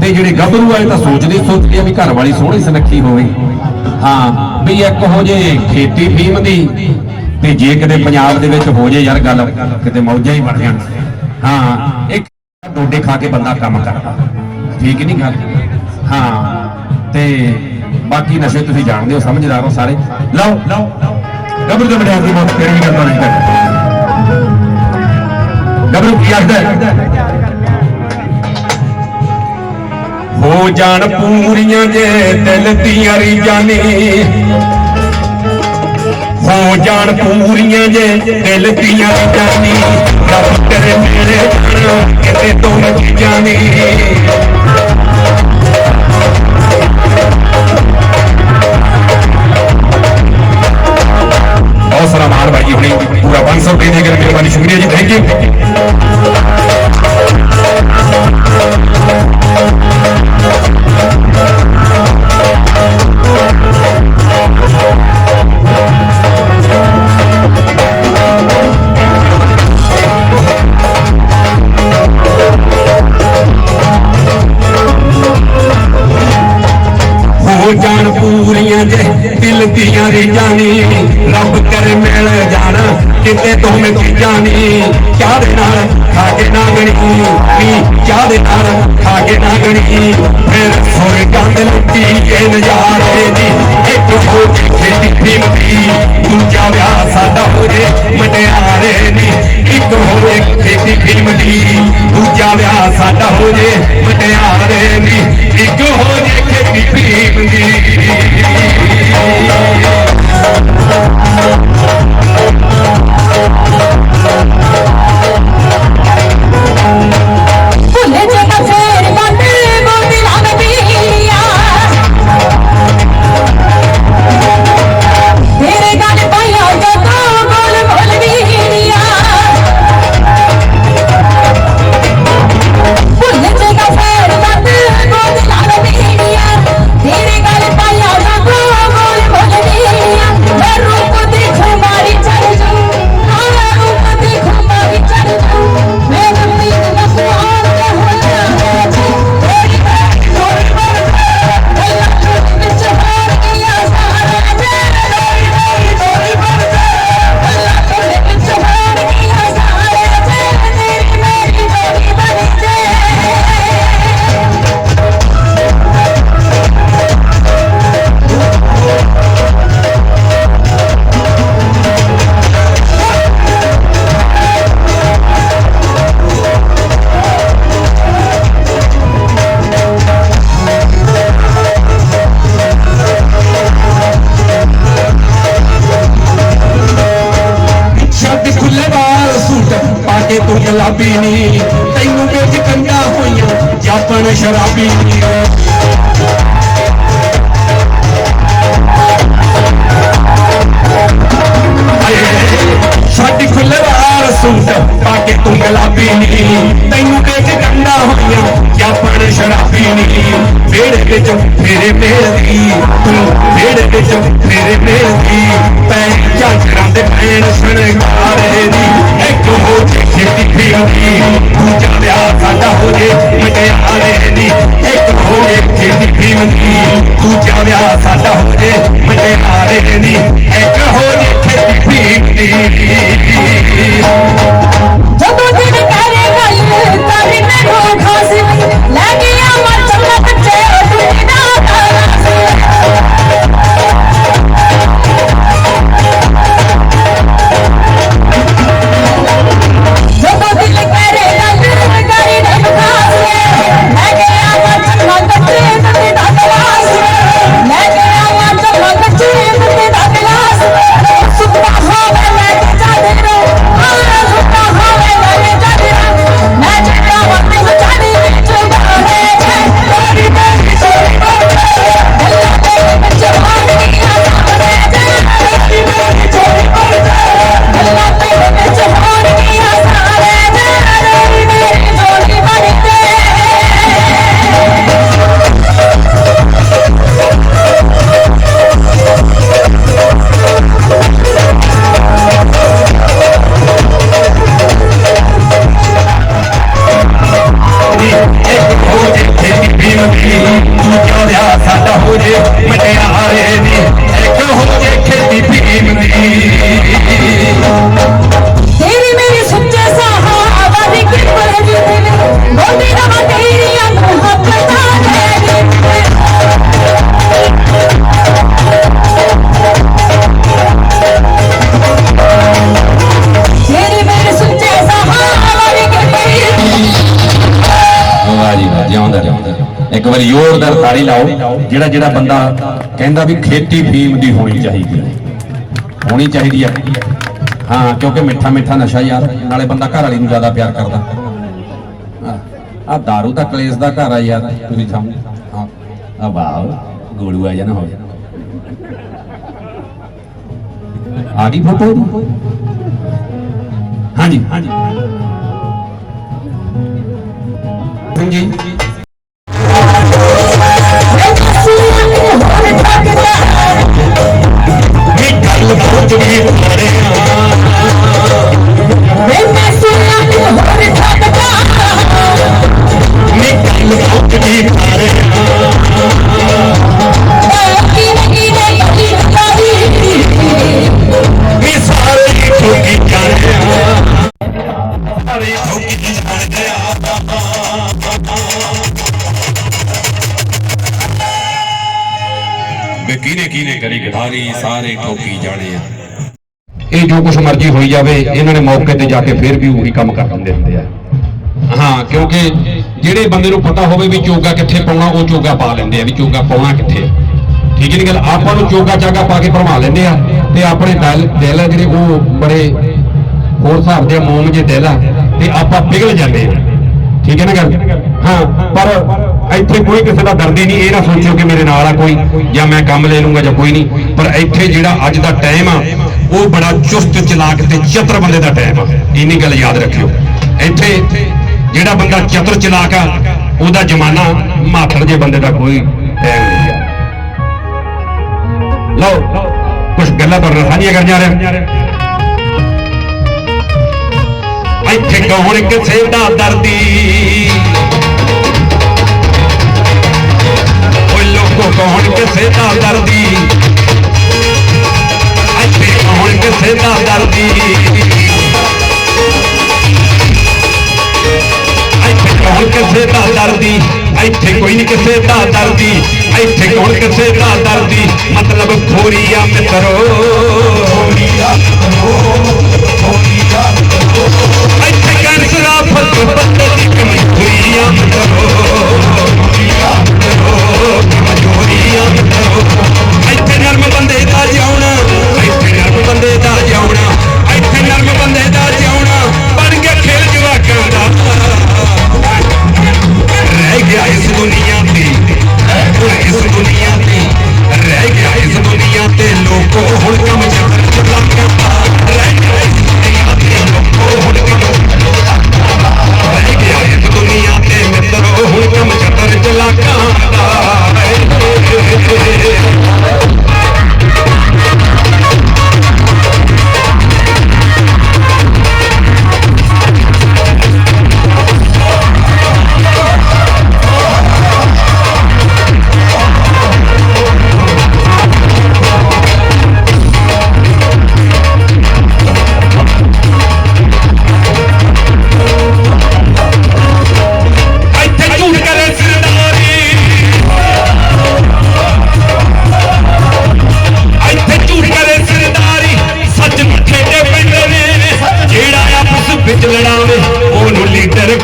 ते जेडे गभरू आए तो सोचते भी घर वाली सोहनी सुनखी हो हाँ भी एक हो जे खेती फिल्म दी ते जे किते पंजाब दे विच हो जे यार गल किते मौजा ही बन जाण हाँ एक डोडे खा के बंदा काम करदा ठीक नहीं गल हाँ ते बाकी नशे तुसीं जानदे हो समझदार हो सारे लो गभरू दे मटियार दी बहुत प्यारी गल नहीं करदा गबरू की आखदा हो जान पूरियां जे दिल दियां रीजां नी हो जान पूरियां जे दिल दियां रीजां नी रब तेरे मेरे किते दोनों चीजां नी बहुत सारा मार भाई हुई पूरा 500 रुपये देकर मेहरबानी शुक्रिया जी थैंक यू हो जान पूरियां जे दिल दियां रीजां नी रब करे मिल जाना किते तो मैं जानी क्या दे नाल खा के ना गणी क्या दे नाल खा के ना गणी फिर सोए गंद लुटी के नजारे दी एक हो खेती फिल्म दी दूजा विआह साडा हो जे मटियारे नी एक हो खेती फिल्म दी दूजा विआह साडा हो जे मटियारे नी एक हो जे खेती फिल्म दी भूले जगह फेर बंदे मोती लाग पीलिया तेरे गल पाया जो तो गोल गोल बीलिया भूले जगह फेर बंदे मोती लाग पीलिया तेरे गल पाया जो तो गोल गोल बीलिया मैं रूप गुलाबी नी तैनू बेच कंधा होइयां जापन शराबी नी साडी फुलवार सूट पाके तू गुलाबी नी तैनू बेच कंधा होइयां जापन शराबी नी वेड़े विच मेरे मेलदी तू वेड़े विच मेरे मेलदी पैर झांझरां दे पैण शणगारे दी एक हो जे खेती फिरदी दूजा विआह साडा हो जे मटियारे दी एक हो जे खेती फिरदी दूजा विआह साडा हो जे मटियारे दी एक हो जे खेती फिरदी ਜਦੋਂ ਦਿਨ ਕਰੇ ਗੱਲ ਕਰੀ ਮੈਨੂੰ ਖਾਸ ਲੈ ਗਿਆ ਮਰ ਚੱਲਾ ਬੱਚੇ ਦੁਨੀਆ ਦਾ ਜਦੋਂ ਦਿਲ ਕਰੇ ਗੱਲ ਕਰੀ ਮੈਨੂੰ ਖਾਸ ਲੈ ਗਿਆ ਮਰ ਚੱਲਾ ਬੱਚੇ ਦੁਨੀਆ ਦਾ ਗਲਾਸ ਲੈ ਗਿਆ ਮਰ ਚੱਲਾ ਬੱਚੇ ਦੁਨੀਆ ਦਾ ਗਲਾਸ ਸੁੱਤਾ ਹੋਵੇ ਲੈ ਕੇ ਜਾਦੇ ਰੋ ਸੁੱਤਾ ਹੋਵੇ ਲੈ ਕੇ ਜਾਦੇ ਰੋ ਮੈਂ ਜਿਹੜਾ ਵਰਤੇ ਮਚਾਦੀ ਵਿੱਚ ਬਾਰੇ ਮੇਰੀ ਮੇਰੀ ਸੋਰੀ ਗੱਲਾਂ ਦੇ ਵਿੱਚ ਹੋਣਗੀਆਂ ਸਾਹਮਣੇ ਮੇਰੀ ਮੇਰੀ ਸੋਰੀ ਗੱਲਾਂ ਦੇ ਵਿੱਚ ਹੋਣਗੀਆਂ ਸਾਰੇ ਮੇਰੀ ਮੇਰੀ ਸੋਰੀ ਬਣ ਕੇ एक हो जे खेती फिरदी दूजा विआह साडा हो जे मटियारे दी एक हो जे खेती फिरदी तेरी मेरी सुच्चे सहावा दी किपर जी दिल बोलती रहा तेरियां मोहब्बतां तेरी मेरी सुच्चे सहावा दी किपर वाह जी वाह जिਉਂਦਾ ਇੱਕ ਵਾਰੀ ਜ਼ੋਰਦਾਰ ਤਾੜੀ ਲਾਓ ਜਿਹੜਾ ਜਿਹੜਾ ਬੰਦਾ ਕਹਿੰਦਾ ਵੀ ਖੇਤੀ ਫੀਮ ਦੀ ਹੋਣੀ ਚਾਹੀਦੀ ਹੈ ਹਾਂ ਕਿਉਂਕਿ ਮਿੱਠਾ ਮਿੱਠਾ ਨਸ਼ਾ ਯਾਰ ਨਾਲੇ ਬੰਦਾ ਘਰ ਵਾਲੀ ਨੂੰ ਜ਼ਿਆਦਾ ਪਿਆਰ ਕਰਦਾ ਆ दारू ਦਾ ਕਲੇਸ਼ ਦਾ ਘਰ ਆ ਯਾਰ ਤੁਸੀਂ ਸਮਝ ਹਾਂ ਆ ਵਾਹ ਗੋਲੂ ਆ ਜਾਣਾ ਹੋ ਆ ਗਈ ਫੋਟੋ ਹਾਂਜੀ ਜੀ ਗੱਲ ਬਹੁਤ ਵੀ ਮਾਰੇ मैं सुना और थकता ਨੀ ਗੱਲ ਬਹੁਤ ਵੀ ਮਾਰੇ की नहीं नहीं कभी ਨੀ ਸਾਰੇ ਠੋਕੀ ਜਾਣੇ ਸਾਰੇ ਠੋਕੀ ਜਾਣੇ ਵੇ ਕਿਨੇ ਕਰੀ ਗਦਾਰੀ ਸਾਰੇ ਠੋਕੀ ਜਾਣੇ ਆ ਇਹ ਜੋ ਕੁਛ ਮਰਜ਼ੀ ਹੋਈ ਜਾਵੇ ਇਹਨਾਂ ਨੇ ਮੌਕੇ ਤੇ ਜਾ ਕੇ ਫਿਰ ਵੀ ਉਹੀ ਕੰਮ ਕਰ ਦਿੰਦੇ ਹੁੰਦੇ ਆ ਹਾਂ ਕਿਉਂਕਿ ਜਿਹੜੇ ਬੰਦੇ ਨੂੰ ਪਤਾ ਹੋਵੇ ਵੀ ਚੋਗਾ ਕਿੱਥੇ ਪਾਉਣਾ ਉਹ ਚੋਗਾ ਪਾ ਲੈਂਦੇ ਆ ਵੀ ਚੋਗਾ ਪਾਉਣਾ ਕਿੱਥੇ ਠੀਕ ਨਹੀਂ ਗੱਲ ਆਪਾਂ ਨੂੰ ਚੋਗਾ ਚਾਗਾ ਪਾ ਕੇ ਭਰਮਾ ਲੈਂਦੇ ਆ ਤੇ ਆਪਣੇ ਦਿਲ ਆ ਜਿਹੜੇ ਉਹ ਬੜੇ ਹੋਰ ਹਿਸਾਬ ਦੇ ਮੋਮ ਜੇ ਦਿਲ ਆ ਤੇ ਆਪਾਂ ਪਿਘਲ ਜਾਂਦੇ ਆ ਠੀਕ ਹੈ ਨਾ ਗੱਲ ਹਾਂ ਪਰ ਇੱਥੇ ਕੋਈ ਕਿਸੇ ਦਾ ਦਰਦ ਹੀ ਨਹੀਂ ਇਹ ਨਾ ਸੋਚੋ ਕਿ ਮੇਰੇ ਨਾਲ ਆ ਕੋਈ ਜਾਂ ਮੈਂ ਕੰਮ ਲੈ ਲੂੰਗਾ ਜਾਂ ਕੋਈ ਨਹੀਂ ਪਰ ਇੱਥੇ ਜਿਹੜਾ ਅੱਜ ਦਾ ਟਾਈਮ ਆ ਉਹ ਬੜਾ ਚੁਸਤ ਚਲਾਕ ਤੇ ਚਤਰ ਬੰਦੇ ਦਾ ਟਾਈਮ ਆ ਇੰਨੀ ਗੱਲ ਯਾਦ ਰੱਖਿਓ ਇੱਥੇ ਜਿਹੜਾ ਬੰਦਾ ਚਤਰ ਚਲਾਕ ਆ ਉਹਦਾ ਜ਼ਮਾਨਾ ਮਾਥੜ ਜੇ ਬੰਦੇ ਦਾ ਕੋਈ ਟਾਈਮ ਨਹੀਂ ਆ ਲਓ ਕੁਝ ਗੱਲਾਂ ਤੁਹਾਡੇ ਨਾਲ ਸਾਂਝੀਆਂ ਕਰਨ ਜਾ ਰਹੇ ਇੱਥੇ ਕੌਣ ਕਿਸੇ ਦਾ ਦਰਦੀ ਓਏ ਲੋਕੋ ਕੌਣ ਕਿਸੇ ਦਾ ਦਰਦੀ ਇੱਥੇ ਕੌਣ ਕਿਸੇ ਦਾ ਦਰਦੀ ਇੱਥੇ ਕੌਣ ਕਿਸੇ ਦਾ ਦਰਦੀ ਇੱਥੇ ਕੋਈ ਨਹੀਂ ਕਿਸੇ ਦਾ ਦਰਦੀ ਇੱਥੇ ਕੌਣ ਕਿਸੇ ਦਾ ਦਰਦੀ ਮਤਲਬ ਖੋਰੀਆ ਮਿੱਤਰੋ ਇੱਥੇ ਕੈਂਸਰਾ ਫੱਟ ਬੰਦੇ ਦੀ ਕਮਜ਼ੋਰੀਆਂ ਮਿੱਤਰੋ ਕਮਜ਼ੋਰੀਆਂ ਮਿੱਤਰੋ ਇੱਥੇ ਨਰਮ ਬੰਦੇ ਦਾ ਜਿਉਣਾ ਇੱਥੇ ਨਰਮ ਬੰਦੇ ਦਾ ਜਿਉਣਾ ਇੱਥੇ ਨਰਮ ਬੰਦੇ ਦਾ ਜਿਉਣਾ ਬਣ ਕੇ ਖੇਲ ਜਵਾਕਾਂ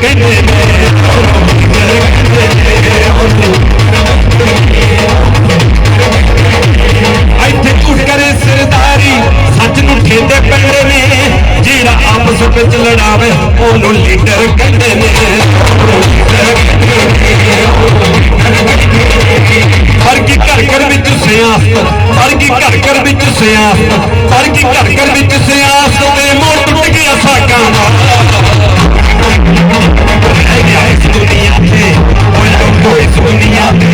कहते ने ਇੱਥੇ ਝੂਠ करे सरदारी सच ਨੂੰ ठेते पैंदे ने ਜਿਹੜਾ आपस ਵਿੱਚ ਲੜਾਵੇ ਉਹਨੂੰ ਲੀਡਰ ਕਹਿੰਦੇ ਨੇ ਫਰਕੀ ਘਰ ਵਿੱਚ ਸਿਆਸਤ ਫਰਕੀ ਘਰ ਵਿੱਚ ਸਿਆਸਤ ਫਰਕੀ ਘਰ ਵਿੱਚ ਸਿਆਸਤ ਤੇ ਮੋੜ ਟੁੱਟ ਗਿਆ ਸਾਕਾਂ ਦਾ ਰਹਿ ਗਿਆ ਇਸ ਦੁਨੀਆ ਤੇ ਉਹ ਲੋਕੋ ਇਸ ਦੁਨੀਆ ਤੇ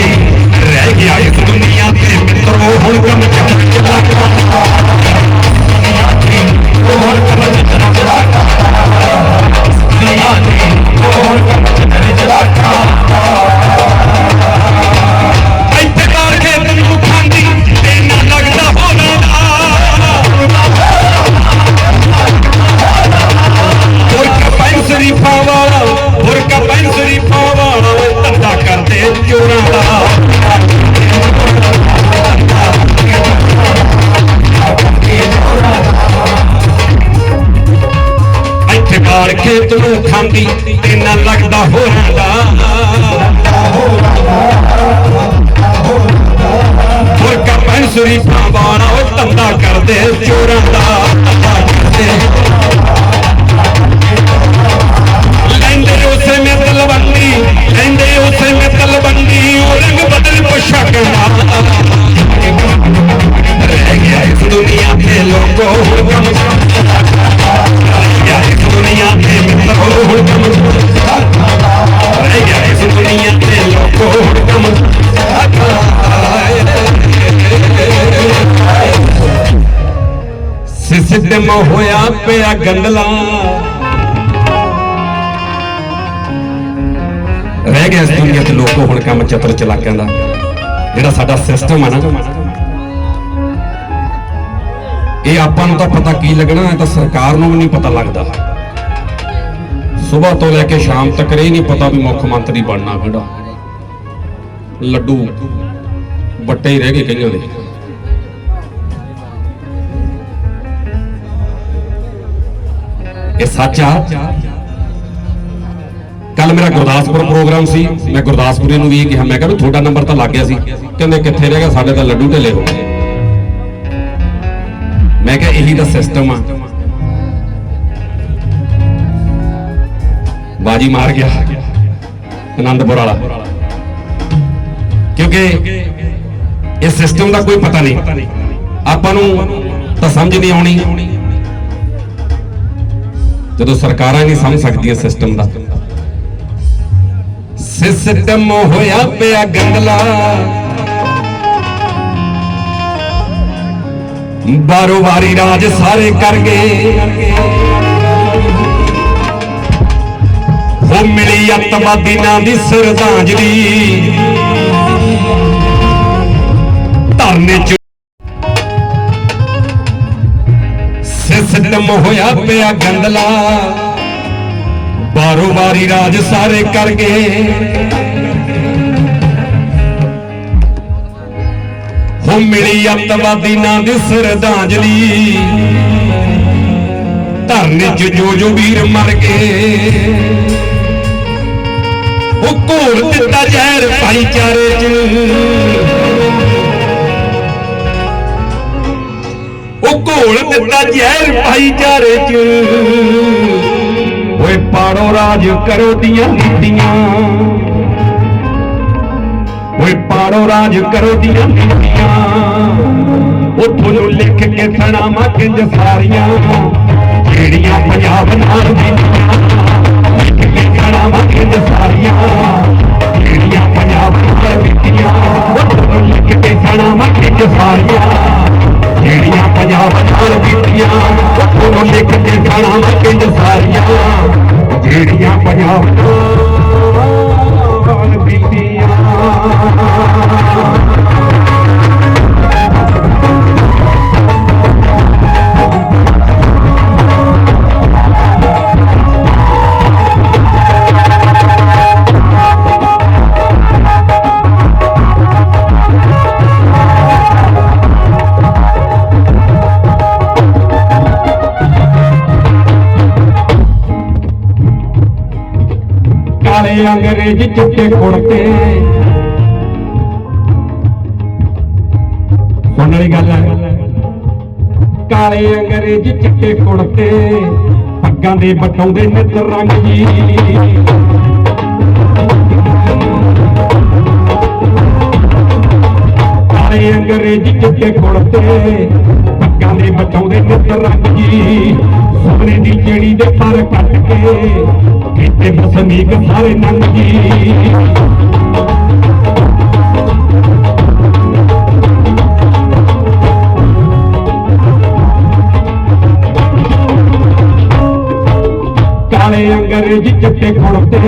ਰਹਿ ਗਿਆ ਇਸ ਦੁਨੀਆ ਤੇ ਮਿੱਤਰੋ ਹੁਣ ਕੰਮ ਚੱਲਾ ਇੱਥੇ ਕਾਰ ਖੇਤ ਨੂੰ ਖਾਂਦੀ ਤੇ ਨਾ ਲੱਗਦਾ ਹੋਣਾ ਬੁਰਕਾ ਪੈਂਸਰੀਫਾਂ ਵਾਲਾ ਧੰਦਾ ਕਰਦੇ ਚੋਰਾਂ ਦਾ ਇੱਥੇ ਕਾਰ ਖੇਤ ਨੂੰ ਖਾਂਦੀ ਤੇ ਨਾ ਲੱਗਦਾ ਹੋਰਾਂ ਦਾ ਬੁਰਕਾ ਪੈਂਸਰੀਫਾਂ ਵਾਲਾ ਧੰਦਾ ਕਰਦੇ ਚੋਰਾਂ ਦਾ ਲੈਂਦੇ ਉਸੇ ਮੇ ਤਲਵੰਡੀ ਲੈਂਦੇ ਉਸੇ ਮੇ ਤਲਵੰਡੀ ਉਹ ਰੰਗ ਬਦਲ ਪੋਸ਼ਾਕ ਰਹਿ ਗਿਆ ਇਸ ਦੁਨੀਆ ਤੇ ਲੋਕੋ ਰਹਿ ਗਿਆ ਇਸ ਦੁਨੀਆ ਤੇ ਮਿੱਤਰੋ ਰਹਿ ਗਿਆ ਇਸ ਦੁਨੀਆ ਤੇ ਲੋਕੋ ਸਿਸਟਮ ਹੋਇਆ ਪਿਆ ਗੰਦਲਾ ਰਹਿ ਗਿਆ ਇਸ ਦੁਨੀਆ ਤੇ ਲੋਕੋ ਹੁਣ ਕੰਮ ਚਤਰ ਚਲਾਕਾਂ ਦਾ ਜਿਹੜਾ ਸਾਡਾ ਸਿਸਟਮ ਆ ਨਾ ਇਹ ਆਪਾਂ ਨੂੰ ਤਾਂ ਪਤਾ ਕੀ ਲੱਗਣਾ ਹੈ ਤਾਂ ਸਰਕਾਰ ਨੂੰ ਵੀ ਨਹੀਂ ਪਤਾ ਲੱਗਦਾ ਸਵੇਰ ਤੋਂ ਲੈ ਕੇ ਸ਼ਾਮ ਤੱਕ ਇਹ ਨਹੀਂ ਪਤਾ ਵੀ ਮੁੱਖ ਮੰਤਰੀ ਬਣਨਾ ਕਿਹੜਾ ਲੱਡੂ ਬੱਟੇ ਹੀ ਰਹਿ ਗਏ ਕਈਆਂ ਦੇ ਇਹ ਸੱਚ ਆ ਕੱਲ ਮੇਰਾ ਗੁਰਦਾਸਪੁਰ ਪ੍ਰੋਗਰਾਮ ਸੀ ਮੈਂ ਗੁਰਦਾਸਪੁਰੀ ਨੂੰ ਵੀ ਇਹ ਕਿਹਾ ਮੈਂ ਕਿਹਾ ਵੀ ਤੁਹਾਡਾ ਨੰਬਰ ਤਾਂ ਲੱਗ ਗਿਆ ਸੀ ਕਹਿੰਦੇ ਕਿੱਥੇ ਰਹਿ ਗਿਆ ਸਾਡੇ ਤਾਂ ਲੱਡੂ ਢਿੱਲੇ ਹੋ ਗਏ ਮੈਂ ਕਿਹਾ ਇਹੀ ਤਾਂ ਸਿਸਟਮ ਆ ਬਾਜੀ ਮਾਰ ਗਿਆ ਆਨੰਦਪੁਰ ਵਾਲਾ ਕਿਉਂਕਿ ਇਸ ਸਿਸਟਮ ਦਾ ਕੋਈ ਪਤਾ ਨਹੀਂ ਆਪਾਂ ਨੂੰ ਤਾਂ ਸਮਝ ਨਹੀਂ ਆਉਣੀ ਜਦੋਂ ਸਰਕਾਰਾਂ ਨਹੀਂ ਸਮਝ ਸਕਦੀਆਂ ਸਿਸਟਮ ਦਾ ਸਿਸਟਮ ਹੋਇਆ ਪਿਆ ਗੰਦਲਾ ਬਾਰੋ ਵਾਰੀ ਰਾਜ ਸਾਰੇ ਕਰ ਗਏ ਉਹ ਮਿਲੀ ਅੱਤਵਾਦੀ ਨਾਂ ਦੀ ਸ਼ਰਧਾਂਜਲੀ ਧਰਨੇ ਚ ਸਿਸਟਮ ਹੋਇਆ ਪਿਆ ਗੰਦਲਾ ਬਾਰੋ ਵਾਰੀ ਰਾਜ ਸਾਰੇ ਕਰ ਗਏ ਹੋ ਮਿਲੀ ਅੱਤਵਾਦੀ ਨਾਂ ਦੀ ਸ਼ਰਧਾਂਜਲੀ ਧਰਨੇ ਚ ਜੋ ਵੀਰ ਮਰ ਗਏ ਉਹ ਘੋਲ ਦਿੱਤਾ ਜ਼ਹਿਰ ਭਾਈਚਾਰੇ ਚ ਉਹ ਘੋਲ ਦਿੱਤਾ ਜ਼ਹਿਰ ਭਾਈਚਾਰੇ ਚ ਓਏ ਪਾੜੋ ਰਾਜ ਕਰੋ ਦੀਆਂ ਨੀਤੀਆਂ ਓਏ ਪਾੜੋ ਰਾਜ ਕਰੋ ਦੀਆਂ ਨੀਤੀਆਂ ਉਹ ਤੁਹਾਨੂੰ ਲਿਖ ਕੇ ਸੁਣਾਵਾਂ ਕਿੰਜ ਸਾਰੀਆਂ ਜਿਹੜੀਆਂ ਪੰਜਾਬ ਨਾਲ ਬੀਤੀਆਂ ਲਿਖ ਕੇ ਸੁਣਾਵਾਂ ਕਿੰਜ ਸਾਰੀਆਂ ਜਿਹੜੀਆਂ ਪੰਜਾਬ ਨਾਲ ਬੀਤੀਆਂ ਉਹ ਤੁਹਾਨੂੰ ਲਿਖ ਕੇ ਸੁਣਾਵਾਂ ਕਿੰਜ ਸਾਰੀਆਂ ਜਿਹੜੀਆਂ ਪੰਜਾਬ ਨਾਲ ਬੀਤੀਆਂ ਉਹ ਤੁਹਾਨੂੰ ਲਿਖ ਕੇ ਸੁਣਾਵਾਂ ਕਿੰਜ ਸਾਰੀਆਂ ਜਿਹੜੀਆਂ ਪੰਜਾਬ ਨਾਲ ਬੀਤੀਆਂ ਕਾਲੇ ਅੰਗਰੇਜ਼ ਚਿੱਟੇ ਕੁੜਤੇ ਸੁਣਨ ਵਾਲੀ ਗੱਲ ਹੈ ਕਾਲੇ ਅੰਗਰੇਜ਼ ਚਿੱਟੇ ਕੁੜਤੇ ਪੱਗਾਂ ਦੇ ਬਟਾਉਂਦੇ ਨਿੱਤ ਰੰਗ ਜੀ ਕਾਲੇ ਅੰਗਰੇਜ਼ ਚਿੱਟੇ ਕੁੜਤੇ ਪੱਗਾਂ ਦੇ ਬਟਾਉਂਦੇ ਨਿੱਤ ਰੰਗ ਜੀ ਸੋਨੇ ਦੀ ਚਿੜੀ ਦੇ ਪਰ ਕੱਟ ਕੇ ਕੀਤੇ ਬਸਨੀਕ ਸਾਰੇ ਨੰਗ ਜੀ ਕਾਲੇ ਅੰਗਰੇਜ਼ ਚਿੱਟੇ ਕੁੜਤੇ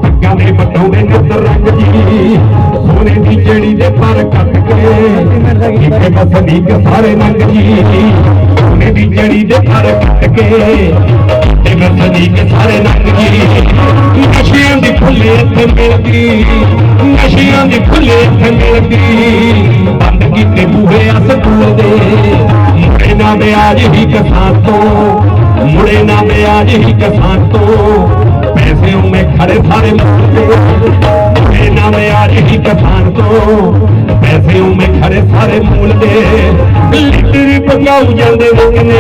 ਪੱਗਾਂ ਦੇ ਬਟਾਉਂਦੇ ਨਿੱਤ ਰੰਗ ਜੀ ਸੋਨੇ ਦੀ ਚਿੜੀ ਦੇ ਪਰ ਕੱਟ ਕੇ ਕੀਤੇ ਬਸਨੀਕ ਸਾਰੇ ਨੰਗ ਜੀ ਸੋਨੇ ਦੀ ਚਿੜੀ ਦੇ ਪਰ ਕੱਟ ਕੇ ਕੀਤੇ ਬਸਨੀਕ ਸਾਰੇ ਨੰਗ ਜੀ ਨਸ਼ਿਆਂ ਦੀ ਫੁੱਲੇ ਇੱਥੇ ਮਿਲਦੀ ਨਸ਼ਿਆਂ ਦੀ ਫੁੱਲੇ ਇੱਥੇ ਮਿਲਦੀ ਬੰਦ ਕੀਤੇ ਬੂਹੇ ਆ ਸਕੂਲ ਦੇ ਮੁੜੇ ਨਾ ਵਿਆਜ ਹੀ ਕਿਸਾਨ ਤੋਂ ਮੁੜੇ ਨਾ ਵਿਆਜ ਹੀ ਕਿਸਾਨ ਤੋਂ ਪੈਸੇ ਉਵੇਂ ਖੜੇ ਸਾਰੇ ਮੁੜੇ ਨਾ ਵਿਆਜ ਹੀ ਕਿਸਾਨ ਤੋਂ ਪੈਸੇ ਉਵੇਂ ਖੜੇ ਸਾਰੇ ਮੂਲ ਦੇ ਲੀਡਰ ਪਗਾਉ ਜਾਂਦੇ ਵਗਨੇ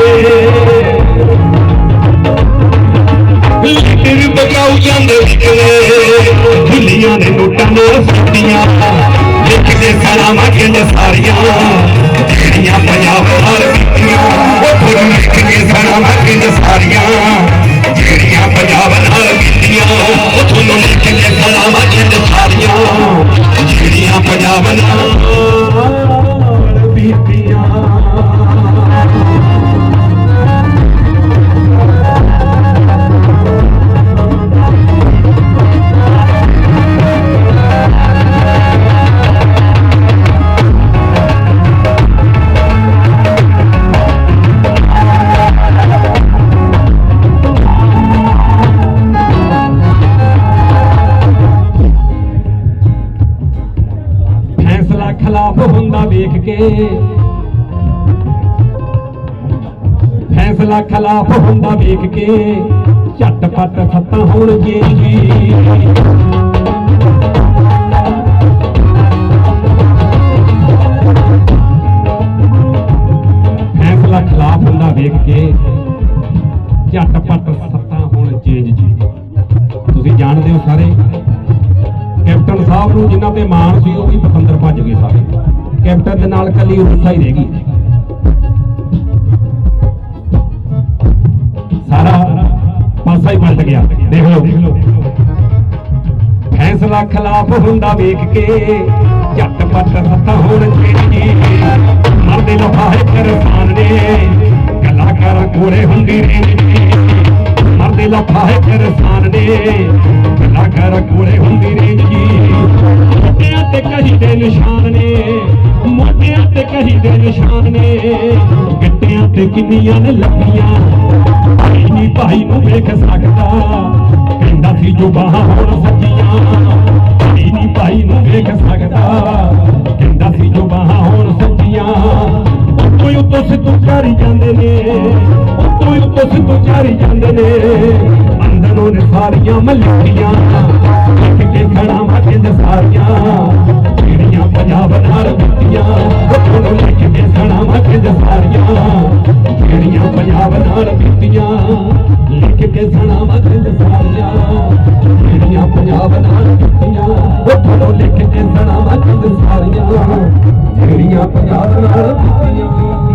ਲੀਡਰ ਪਗਾਉ ਜਾਂਦੇ ਵਗਨੇ ਦਿੱਲੀਆਂ ਦੇ ਨੋਟਾਂ ਨਾਲ ਸੁੱਟੀਆਂ ਲਿਖਦੇ ਸਲਾਮਾਂ ਕਹਿੰਦੇ ਸਾਰੀਆਂ ਜਿਹੜੀਆਂ ਪੰਜਾਬ ਨਾਲ ਬੀਤੀਆਂ ਉਹ ਲਿਖਦੇ ਸਲਾਮਾਂ ਕਹਿੰਦੇ ਸਾਰੀਆਂ ਜਿਹੜੀਆਂ ਪੰਜਾਬ ਨਾਲ ਬੀਤੀਆਂ ਉਹ ਤੁਹਾਨੂੰ ਲਿਖਦੇ ਸਲਾਮਾਂ ਕਹਿੰਦੇ ਸਾਰੀਆਂ ਜਿਹੜੀਆਂ ਪੰਜਾਬ ਨਾਲ ਬੀਤੀਆਂ ਖਿਲਾਫ ਹੁੰਦਾ ਵੇਖ ਕੇ ਫੈਸਲਾ ਖਿਲਾਫ ਹੁੰਦਾ ਵੇਖ ਕੇ ਝਟਪਟ ਸੱਤਾਂ ਹੋਣ ਜੀ ਫੈਸਲਾ ਖਿਲਾਫ ਹੁੰਦਾ ਵੇਖ ਕੇ ਝਟਪਟ ਸੱਤਾਂ ਹੋਣ ਚੇਂਜ ਜੀ ਤੁਸੀਂ ਜਾਣਦੇ ਹੋ ਸਾਰੇ ਕੈਪਟਨ ਸਾਹਿਬ ਨੂੰ ਜਿਨ੍ਹਾਂ ਤੇ ਮਾਣ ਸੀ ਉਹ ਵੀ ਪਤੰਦਰ ਭੱਜ ਗਏ ਸਾਰੇ ਕੈਪਟਨ ਦੇ ਨਾਲ ਕੱਲੀ ਉਰਸਾ ਹੀ ਰਹਿ ਗਈ ਸਾਰਾ ਪਾਸਾ ਹੀ ਪਲਟ ਗਿਆ ਦੇਖ ਲਓ ਫੈਸਲਾ ਖਿਲਾਫ ਹੁੰਦਾ ਵੇਖ ਕੇ ਝਟਪਟ ਸੱਤਾ ਹੋਣ ਚਾਹੀਦੀ ਮਰਦੇ ਲਫਾਹੇ ਕਿਰਸਾਨ ਨੇ ਕਲਾਕਾਰਾਂ ਕੋਲੇ ਹੁੰਦੀ ਰਹਿੰਦੀ ਮਰਦੇ ਲਫਾਹੇ ਕਿਰਸਾਨ ਨੇ ਕਲਾਕਾਰਾਂ ਕੋਲੇ ਹੁੰਦੀ ਰਹਿੰਦੀ ਮੋਢਿਆਂ ਤੇ ਕਹੀ ਦੇ ਨਿਸ਼ਾਨ ਨੇ ਮੋਢਿਆਂ ਤੇ ਕਹੀ ਦੇ ਨਿਸ਼ਾਨ ਨੇ ਗਿੱਟਿਆਂ ਤੇ ਕਿੰਨੀਆਂ ਨੇ ਲੱਗੀਆਂ ਭਾਈ ਨਹੀਂ ਭਾਈ ਨੂੰ ਵੇਖ ਸਕਦਾ ਕਹਿੰਦਾ ਸੀ ਜੋ ਬਾਹਾਂ ਹੁਣ ਸੱਜੀਆਂ ਭਾਈ ਨਹੀਂ ਭਾਈ ਨੂੰ ਵੇਖ ਸਕਦਾ ਕਹਿੰਦਾ ਸੀ ਜੋ ਬਾਹਾਂ ਹੁਣ ਸੱਜੀਆਂ ਉੱਤੋਂ ਸਿੱਧੂ ਚਾਰੀ ਜਾਂਦੇ ਨੇ ਉੱਤੋਂ ਸਿੱਧੂ ਚਾਰੀ ਜਾਂਦੇ ਨੇ ਅੰਦਰੋਂ ਨੇ ਸਾਰੀਆਂ ਮੱਲੀਆਂ ਲਿਖ ਕੇ ਖੜਾਵਾਂ ਕਹਿੰਦੇ ਸਾਰੀਆਂ ਜਿਹੜੀਆਂ ਪੰਜਾਬ ਨਾਲ ਬੀਤੀਆਂ ਉੱਤੋਂ ਲਿਖ ਕੇ ਖੜਾਵਾਂ ਕਹਿੰਦੇ ਸਾਰੀਆਂ ਜਿਹੜੀਆਂ ਪੰਜਾਬ ਨਾਲ ਬੀਤੀਆਂ ਲਿਖ ਕੇ ਖੜਾਵਾਂ ਕਹਿੰਦੇ ਸਾਰੀਆਂ ਜਿਹੜੀਆਂ ਪੰਜਾਬ ਨਾਲ ਬੀਤੀਆਂ ਉੱਤੋਂ ਲਿਖ ਕੇ ਖੜਾਵਾਂ ਕਹਿੰਦੇ ਸਾਰੀਆਂ ਜਿਹੜੀਆਂ ਪੰਜਾਬ ਨਾਲ ਬੀਤੀਆਂ